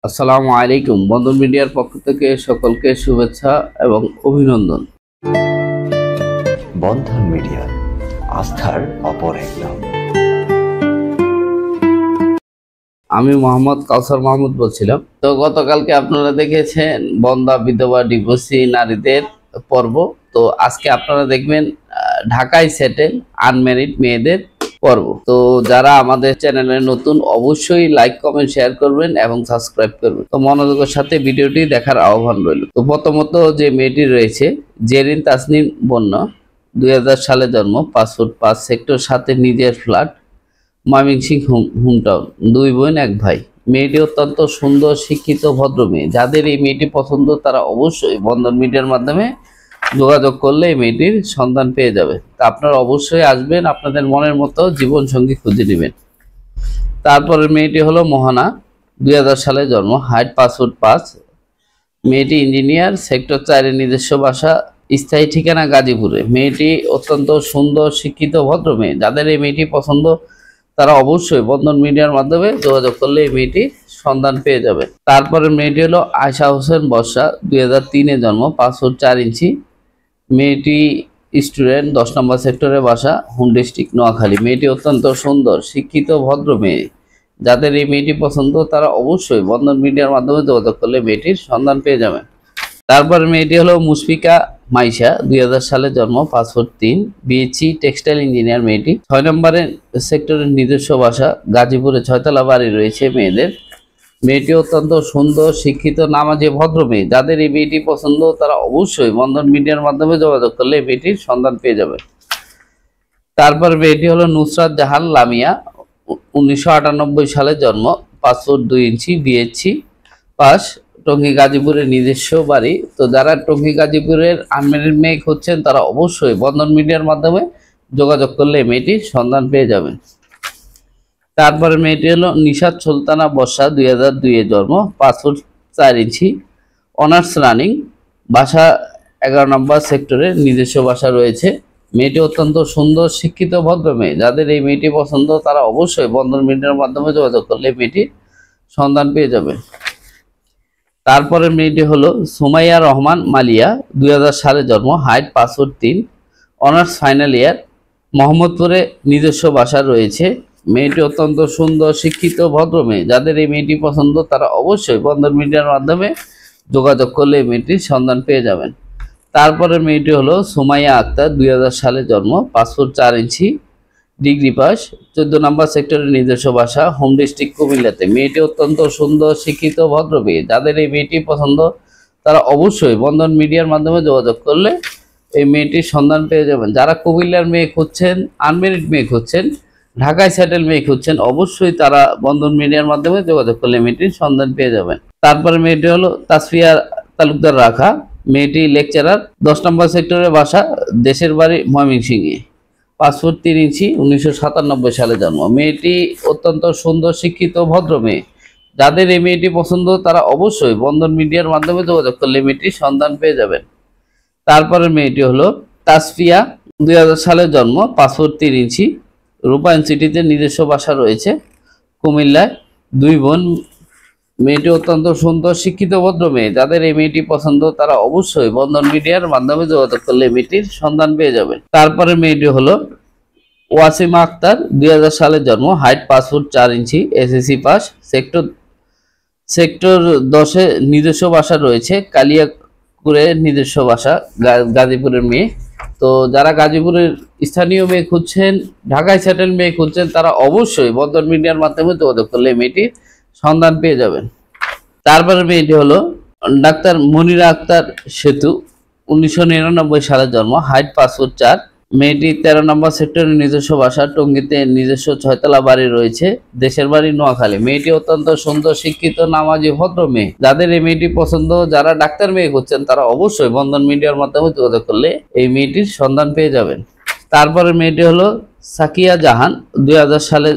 আসসালামু আলাইকুম। বন্ধন মিডিয়ার পক্ষ থেকে সকলকে শুভেচ্ছা এবং অভিনন্দন। বন্ধন মিডিয়া, আস্থার অপর এক নাম। আমি মোহাম্মদ কাউসার মাহমুদ বলছিলাম। তো গতকালকে আপনারা দেখেছেন বন্দা, বিধবা, ডিভোর্সি নারীদের পর্ব। তো আজকে আপনারা দেখবেন ঢাকায় সেটেল আনম্যারিড মেয়েদের পর্ব। তো যারা আমাদের চ্যানেলে নতুন অবশ্যই লাইক, কমেন্ট, শেয়ার করবেন এবং সাবস্ক্রাইব করবেন। তো মনোযোগের সাথে ভিডিওটি দেখার আহ্বান রইল। তো প্রথমত যে মেয়েটি রয়েছে, জেরিন তাসনিম বন্যা, 2000 সালে জন্ম, 5 ফুট 5, সেক্টর 7, নিজের ফ্ল্যাট, ময়মনসিংহ হোমটাউন, 2 বোন 1 ভাই। মেয়েটি অত্যন্ত সুন্দর, শিক্ষিত, ভদ্র মেয়ে। যাদের এই মেয়েটি পছন্দ তারা অবশ্যই বন্ধন মিডিয়ার মাধ্যমে যোগাযোগ করলে এই মেয়েটির সন্ধান পেয়ে যাবে। তা আপনারা অবশ্যই আসবেন, আপনাদের মনের মতো জীবন সঙ্গী খুঁজে নেবেন। তারপরে মেয়েটি হলো মোহনা, 2000 সালে জন্ম, হাইট 5 ফুট 5, মেয়েটি ইঞ্জিনিয়ার, সেক্টর 4, নিজস্ব বাসা, স্থায়ী ঠিকানা গাজীপুরে। মেয়েটি অত্যন্ত সুন্দর, শিক্ষিত, ভদ্র মেয়ে। যাদের এই মেয়েটি পছন্দ তারা অবশ্যই বন্ধন মিডিয়ার মাধ্যমে যোগাযোগ করলে এই মেয়েটি সন্ধান পেয়ে যাবে। তারপরে মেয়েটি হলো আয়শা হোসেন বর্ষা, 2003-এ জন্ম, 5 ফুট 4 ইঞ্চি, মেয়েটি স্টুডেন্ট, 10 নম্বর সেক্টরে বাসা, হোম ডিস্ট্রিক্ট নোয়াখালী। মেয়েটি অত্যন্ত সুন্দর, শিক্ষিত, ভদ্র মেয়ে। যাদের এই মেয়েটি পছন্দ তারা অবশ্যই বন্ধন মিডিয়ার মাধ্যমে যোগাযোগ করলে মেয়েটির সন্ধান পেয়ে যাবেন। তারপর মেয়েটি হলো মুশফিকা মাইশা, 2000 সালে জন্ম, 5 ফুট 3, বিএসসি টেক্সটাইল ইঞ্জিনিয়ার। মেয়েটি 6 নম্বরের সেক্টরের নিজস্ব বাসা, গাজীপুরে 6তলা বাড়ি রয়েছে মেয়েদের। মেয়েটি অত্যন্ত সুন্দর, শিক্ষিত, নামাজি, ভদ্র মেয়ে। যাদের এই মেয়েটি পছন্দ তারা অবশ্যই বন্ধন মিডিয়ার মাধ্যমে যোগাযোগ করলে এই মেয়েটির সন্ধান পেয়ে যাবে। তারপর মেয়েটি হলো নুসরাত জাহান লামিয়া, 1998 সালে জন্ম, 5 ফুট 2 ইঞ্চি, বিএসসি পাস, টঙ্গী গাজীপুরের নিজস্ব বাড়ি। তো যারা টঙ্গী গাজীপুরের আনম্যারিড মেয়ে খুঁজছেন তারা অবশ্যই বন্ধন মিডিয়ার মাধ্যমে যোগাযোগ করলে মেয়েটির সন্ধান পেয়ে যাবেন। তারপরে মেয়েটি হলো নিশাত সুলতানা বর্ষা, 2002-এ জন্ম, 5 ফুট 4 ইঞ্চি, অনার্স রানিং, বাসা 11 নম্বর সেক্টরে, নিজস্ব বাসা রয়েছে। মেয়েটি অত্যন্ত সুন্দর, শিক্ষিত, ভদ্র মেয়ে। যাদের এই মেয়েটি পছন্দ তারা অবশ্যই বন্ধন মিডিয়ার মাধ্যমে যোগাযোগ করলে মেয়েটির সন্ধান পেয়ে যাবে। তারপরে মেয়েটি হলো সুমাইয়া রহমান মালিয়া, 2000 সালে জন্ম, height 5 foot 3, honours final year, মোহাম্মদপুরে নিজস্ব বাসা রয়েছে। মেয়েটি অত্যন্ত সুন্দর, শিক্ষিত, ভদ্র মেয়ে। যাদের এই মেয়েটি পছন্দ তারা অবশ্যই বন্ধন মিডিয়ার মাধ্যমে যোগাযোগ করলে এই মেয়েটির সন্ধান পেয়ে যাবেন। তারপরে মেয়েটি হলো সুমাইয়া আক্তার, 2000 সালে জন্ম, 5 ফুট 4 ইঞ্চি, ডিগ্রি পাস, 14 নম্বর সেক্টরের নিজস্ব বাসা, হোম ডিস্ট্রিক্ট কুমিল্লাতে। মেয়েটি অত্যন্ত সুন্দর, শিক্ষিত, ভদ্র মেয়ে। যাদের এই মেয়েটি পছন্দ তারা অবশ্যই বন্ধন মিডিয়ার মাধ্যমে যোগাযোগ করলে এই মেয়েটির সন্ধান পেয়ে যাবেন। যারা কুমিল্লার মেয়ে খুঁজছেন, আনম্যারিড মেয়ে খুঁজছেন, ঢাকায় সেটেল মেয়ে খুঁজছেন, অবশ্যই তারা বন্ধন মিডিয়ার মাধ্যমে যোগাযোগ করলে মেয়েটির সন্ধান পেয়ে যাবেন। তারপরে মেয়েটি হলো তাসফিয়া তালুকদার রাখা, মেয়েটি লেকচারার, 10 নম্বর সেক্টরে বাসা, দেশের বাড়ি ময়মনসিংহে, 5 ফুট 3 ইঞ্চি, 1997 সালে জন্ম। মেয়েটি অত্যন্ত সুন্দর, শিক্ষিত, ভদ্র মেয়ে। যাদের এই মেয়েটি পছন্দ তারা অবশ্যই বন্ধন মিডিয়ার মাধ্যমে যোগাযোগ করলে মেয়েটির সন্ধান পেয়ে যাবেন। তারপরে মেয়েটি হলো তাসফিয়া, 2000 সালে জন্ম, 5 ফুট 3 ইঞ্চি, রূপায়ণ সিটিতে নিজস্ব বাসা রয়েছে, কুমিল্লায়, 2 বোন। মেয়েটি অত্যন্ত সুন্দর, শিক্ষিত, ভদ্র মেয়ে। যাদের এই মেয়েটি পছন্দ তারা অবশ্যই বন্ধন মিডিয়ার মাধ্যমে যোগাযোগ করলে মেয়েটির সন্ধান পেয়ে যাবেন। তারপরে মেয়েটি হলো ওয়াসিমা আক্তার, 2000 সালে জন্ম, হাইট 5 ফুট 4 ইঞ্চি, এসএসসি পাস, সেক্টর 10-এ নিজস্ব বাসা রয়েছে, কালিয়াকুরে নিজস্ব বাসা, গাজীপুরের মেয়ে। তো যারা গাজীপুরের স্থানীয় মেয়ে খুঁজছেন, ঢাকায় সেটেল মেয়ে খুঁজছেন তারা অবশ্যই বন্ধন মিডিয়ার মাধ্যমে যোগাযোগ করলে মেয়েটির সন্ধান পেয়ে যাবেন। তারপরে মেয়েটি হলো ডাক্তার মনিরা আক্তার সেতু, 1999 সালে জন্ম, হাইট 5 ফুট 4, মেয়েটি 13 নম্বর সেক্টরের নিজস্ব বাসা, টঙ্গীতে নিজস্ব 6তলা বাড়ি রয়েছে, দেশের বাড়ি নোয়াখালী। মেয়েটি অত্যন্ত সুন্দর, শিক্ষিত, নামাজি, ভদ্র মেয়ে। যাদের এই মেয়েটি পছন্দ, যারা ডাক্তার মেয়ে খুঁজছেন তারা অবশ্যই বন্ধন মিডিয়ার মাধ্যমে যোগাযোগ করলে এই মেয়েটির সন্ধান পেয়ে যাবেন। তারপরে মেয়েটি হলো সাকিয়া জাহান, 2000 সালে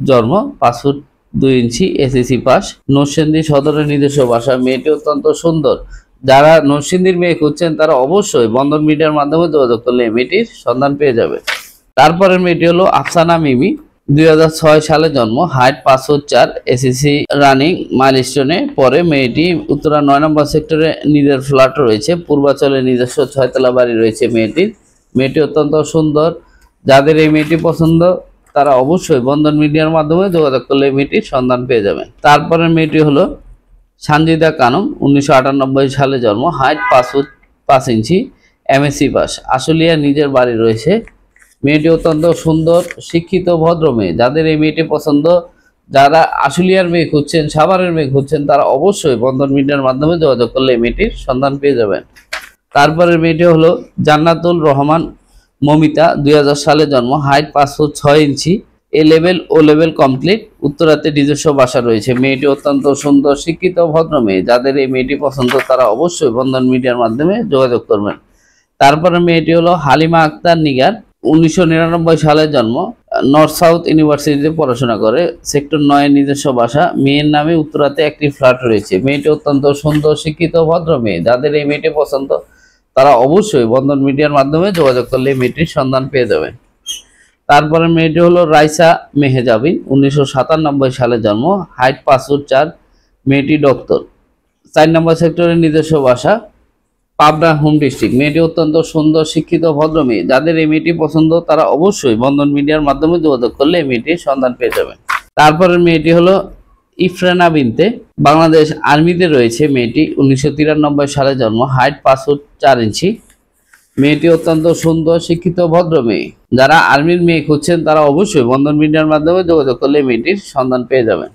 জন্ম, 5 ফুট 2 ইঞ্চি, এসএসসি পাস, নরসিংদী সদরের নিজস্ব বাসা। মেয়েটি অত্যন্ত সুন্দর। যারা নরসিংদীর মেয়ে খুঁজছেন তারা অবশ্যই বন্ধন মিডিয়ার মাধ্যমে যোগাযোগ করলে মেয়েটির সন্ধান পেয়ে যাবে। তারপরে মেয়েটি হলো আফসানা মিমি, 2006 সালে জন্ম, হাইট 5 ফুট 4, এসএসসি রানিং মাইলস্টোনে পরে। মেয়েটি উত্তরা 9 নম্বর সেক্টরে নিজের ফ্ল্যাট রয়েছে, পূর্বাচলে নিজস্ব 6 তলা বাড়ি রয়েছে মেয়েটির। মেয়েটি অত্যন্ত সুন্দর। যাদের এই মেয়েটি পছন্দ তারা অবশ্যই বন্ধন মিডিয়ার মাধ্যমে যোগাযোগ করলে এই মেয়েটির সন্ধান পেয়ে যাবেন। তারপরে মেয়েটি হলো সানজিদা কানম, 1998 সালে জন্ম, হাইট 5 ফুট 5 ইঞ্চি, এমএসসি পাস, আশুলিয়া নিজের বাড়ি রয়েছে। মেয়েটি অত্যন্ত সুন্দর, শিক্ষিত, ভদ্র মেয়ে। যাদের এই মেয়েটি পছন্দ, যারা আশুলিয়ার মেয়ে খুঁজছেন, সাভারের মেয়ে খুঁজছেন, তারা অবশ্যই বন্ধন মিডিয়ার মাধ্যমে যোগাযোগ করলে এই মেয়েটির সন্ধান পেয়ে যাবেন। তারপরে মেয়েটি হলো জান্নাতুল রহমান মমিতা, 2000 সালে জন্ম, height 5 foot 6 inch, A level O level complete, উত্তরাতে নিজস্ব বাসা রয়েছে। মেয়েটি অত্যন্ত সুন্দর, শিক্ষিত, ভদ্র মেয়ে। যাদের এই মেয়েটি পছন্দ তারা অবশ্যই বন্ধন মিডিয়ার মাধ্যমে যোগাযোগ করবেন। তারপরে মেয়েটি হলো হালিমা আক্তার নিগার, 1999 সালে জন্ম, নর্থ সাউথ ইউনিভার্সিটিতে পড়াশোনা করে, সেক্টর 9 নিজস্ব বাসা। মেয়ের নামে উত্তরাতে একটি ফ্ল্যাট রয়েছে। মেয়েটি অত্যন্ত সুন্দর, শিক্ষিত, ভদ্র মেয়ে। যাদের এই মেয়েটি পছন্দ তারা অবশ্যই বন্ধন মিডিয়ার মাধ্যমে যোগাযোগ করলে মেয়েটির সন্ধান পেয়ে যাবেন। তারপরে মেয়েটি হলো রাইসা মেহেজাবিন, 1997 সালে জন্ম, হাইট 5 ফুট 4, মেয়েটি ডক্টর, 4 নম্বর সেক্টরে নিজস্ব বাসা, পাবনা হোম ডিস্ট্রিক্ট। মেয়েটি অত্যন্ত সুন্দর, শিক্ষিত, ভদ্র মেয়ে। যাদের এই মেয়েটি পছন্দ তারা অবশ্যই বন্ধন মিডিয়ার মাধ্যমে যোগাযোগ করলে এই মেয়েটির সন্ধান পেয়ে যাবেন। তারপরে মেয়েটি হলো ইফরানা বিনতে, বাংলাদেশ আর্মিতে রয়েছে মেয়েটি, 1993 সালে জন্ম, হাইট 5 ফুট 4 ইঞ্চি। মেয়েটি অত্যন্ত সুন্দর, শিক্ষিত, ভদ্র মেয়ে। যারা আর্মির মেয়ে খুঁজছেন তারা অবশ্যই বন্ধন মিডিয়ার মাধ্যমে যোগাযোগ করলে মেয়েটির সন্ধান পেয়ে যাবেন।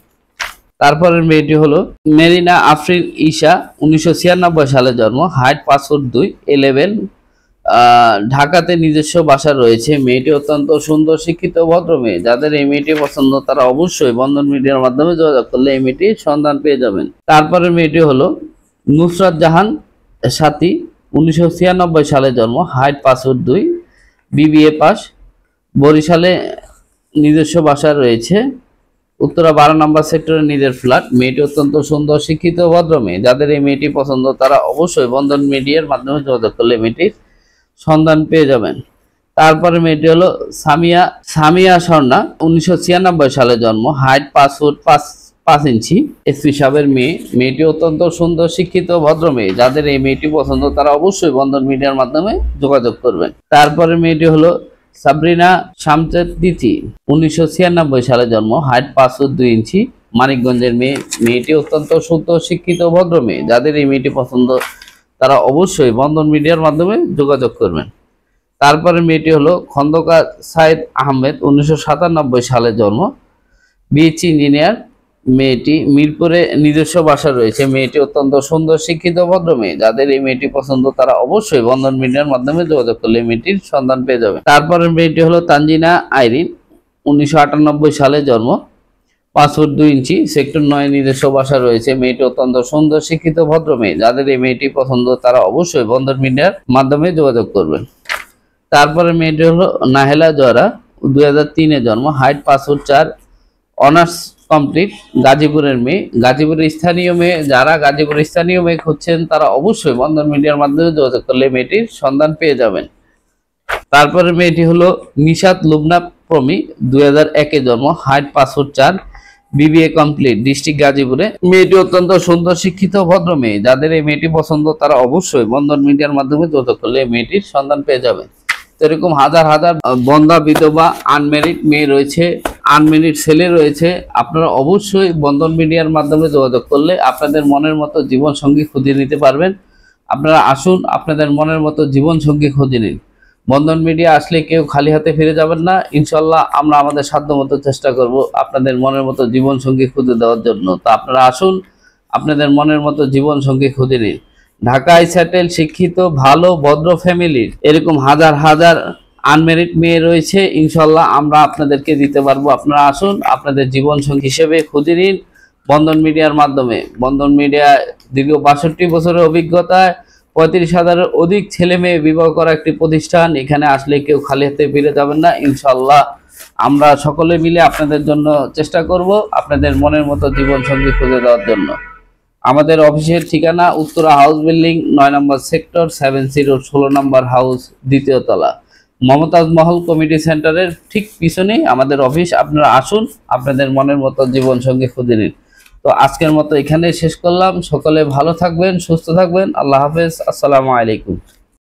তারপরের মেয়েটি হলো মেরিনা আফরিন ঈশা, 1996 সালে জন্ম, হাইট 5 ফুট 2, এ লেভেল, ঢাকাতে নিজস্ব বাসা রয়েছে। মেয়েটি অত্যন্ত সুন্দর, শিক্ষিত, ভদ্র মেয়ে। যাদের এই মেয়েটি পছন্দ তারা অবশ্যই বন্ধন মিডিয়ার মাধ্যমে যোগাযোগ করলে এই মেয়েটির সন্ধান পেয়ে যাবেন। তারপরে মেয়েটি হলো নুসরাত জাহান সাথী, 1996 সালে জন্ম, হাইট 5 ফুট 2, বিবিএ পাস, বরিশালে নিজস্ব বাসা রয়েছে, উত্তরা 12 নম্বর সেক্টরে নিজের ফ্ল্যাট। মেয়েটি অত্যন্ত সুন্দর, শিক্ষিত, ভদ্র মেয়ে। যাদের এই মেয়েটি পছন্দ তারা অবশ্যই বন্ধন মিডিয়ার মাধ্যমে যোগাযোগ করলে মেয়েটির সন্ধান পেয়ে যাবেন। তারপরে মেয়েটি হলো সামিয়া স্বর্ণা, 1996 সালে জন্ম, হাইট 5 ফুট 5 ইঞ্চি, এসপি সাহেবের মেয়ে। মেয়েটি অত্যন্ত সুন্দর, শিক্ষিত, ভদ্র মেয়ে। যাদের এই মেয়েটি পছন্দ তারা অবশ্যই বন্ধন মিডিয়ার মাধ্যমে যোগাযোগ করবেন। তারপরে মেয়েটি হলো সাবরিনা শামচেদ দিতি, 1996 সালে জন্ম, হাইট 5 ফুট 2 ইঞ্চি, মানিকগঞ্জের মেয়ে। মেয়েটি অত্যন্ত সুন্দর, শিক্ষিত, ভদ্র মেয়ে। যাদের এই মেয়েটি পছন্দ তারা অবশ্যই বন্ধন মিডিয়ার মাধ্যমে যোগাযোগ করবেন। তারপরে মেয়েটি হলো খন্দকার সাইদ আহমেদ, 1997 সালে জন্ম, বিএসসি ইঞ্জিনিয়ার। মেয়েটি মিরপুরে নিজস্ব বাসা রয়েছে। মেয়েটি অত্যন্ত সুন্দর, শিক্ষিত, ভদ্র মেয়ে। যাদের এই মেয়েটি পছন্দ তারা অবশ্যই বন্ধন মিডিয়ার মাধ্যমে যোগাযোগ করলে মেয়েটির সন্ধান পেয়ে যাবে। তারপরে মেয়েটি হলো তানজিনা আইরিন, 1998 সালে জন্ম, 5 ফুট 2 ইঞ্চি, সেক্টর 9 নিজস্ব বাসা রয়েছে। মেয়েটি অত্যন্ত সুন্দর, শিক্ষিত, ভদ্র মেয়ে। যাদের এই মেয়েটি পছন্দ তারা অবশ্যই বন্ধন মিডিয়ার মাধ্যমে যোগাযোগ করবেন। তারপরে মেয়েটি হলো নাহেলা জয়রা, 2003-এ জন্ম, হাইট 5 ফুট 4, অনার্স কমপ্লিট, গাজীপুরের মেয়ে। গাজীপুরের স্থানীয় মেয়ে। যারা গাজীপুরের স্থানীয় মেয়ে খুঁজছেন তারা অবশ্যই বন্ধন মিডিয়ার মাধ্যমে যোগাযোগ করলে মেয়েটির সন্ধান পেয়ে যাবেন। তারপরে মেয়েটি হলো নিশাত লুবনা প্রমি, 2001-এ জন্ম, height 5 foot 4, BBA complete, district গাজীপুরে। মেয়েটি অত্যন্ত সুন্দর, শিক্ষিত, ভদ্র মেয়ে। যাদের এই মেয়েটি পছন্দ তারা অবশ্যই বন্ধন মিডিয়ার মাধ্যমে যোগাযোগ করলে মেয়েটির সন্ধান পেয়ে যাবেন। এরকম হাজার হাজার বন্ধা, বিধবা, আনমেরিড মেয়ে রয়েছে, আনমেরিড ছেলে রয়েছে। আপনারা অবশ্যই বন্ধন মিডিয়ার মাধ্যমে যোগাযোগ করলে আপনাদের মনের মতো জীবন সঙ্গী খুঁজে নিতে পারবেন। আপনারা আসুন, আপনাদের মনের মতো জীবন সঙ্গী খুঁজে নিন। বন্ধন মিডিয়া আসলে কেউ খালি হাতে ফিরে যাবেন না। ইনশাল্লাহ আমরা আমাদের সাধ্যমতো চেষ্টা করব আপনাদের মনের মতো জীবন সঙ্গী খুঁজে দেওয়ার জন্য। তো আপনারা আসুন, আপনাদের মনের মতো জীবন সঙ্গী খুঁজে নিন। ঢাকায় সেটেল, শিক্ষিত, ভালো, ভদ্র ফ্যামিলির এরকম হাজার হাজার আনমেরিড মেয়ে রয়েছে। ইনশাল্লাহ আমরা আপনাদেরকে দিতে পারবো। আপনারা আসুন, আপনাদের জীবন সঙ্গী হিসেবে খুঁজে নিন বন্ধন মিডিয়ার মাধ্যমে। বন্ধন মিডিয়া দীর্ঘ 62 বছরের অভিজ্ঞতায় 35,000-এর অধিক ছেলে মেয়ে বিবাহ করা একটি প্রতিষ্ঠান। এখানে আসলে কেউ খালি হাতে ফিরে যাবেন না। ইনশাল্লাহ আমরা সকলে মিলে আপনাদের জন্য চেষ্টা করব আপনাদের মনের মতো জীবন সঙ্গী খুঁজে দেওয়ার জন্য। আমাদের অফিসের ঠিকানা উত্তরা হাউস বিল্ডিং, 9 নম্বর সেক্টর, 70, 16 নম্বর হাউস, 2য় তলা, মমতাজ মহল কমিউনিটি সেন্টারের ঠিক পিছনেই আমাদের অফিস। আপনারা আসুন, আপনাদের মনের মতো জীবন সঙ্গী খুঁজে নিন। তো আজকের মতো এখানেই শেষ করলাম। সকলে ভালো থাকবেন, সুস্থ থাকবেন। আল্লাহ হাফেজ। আসসালামু আলাইকুম।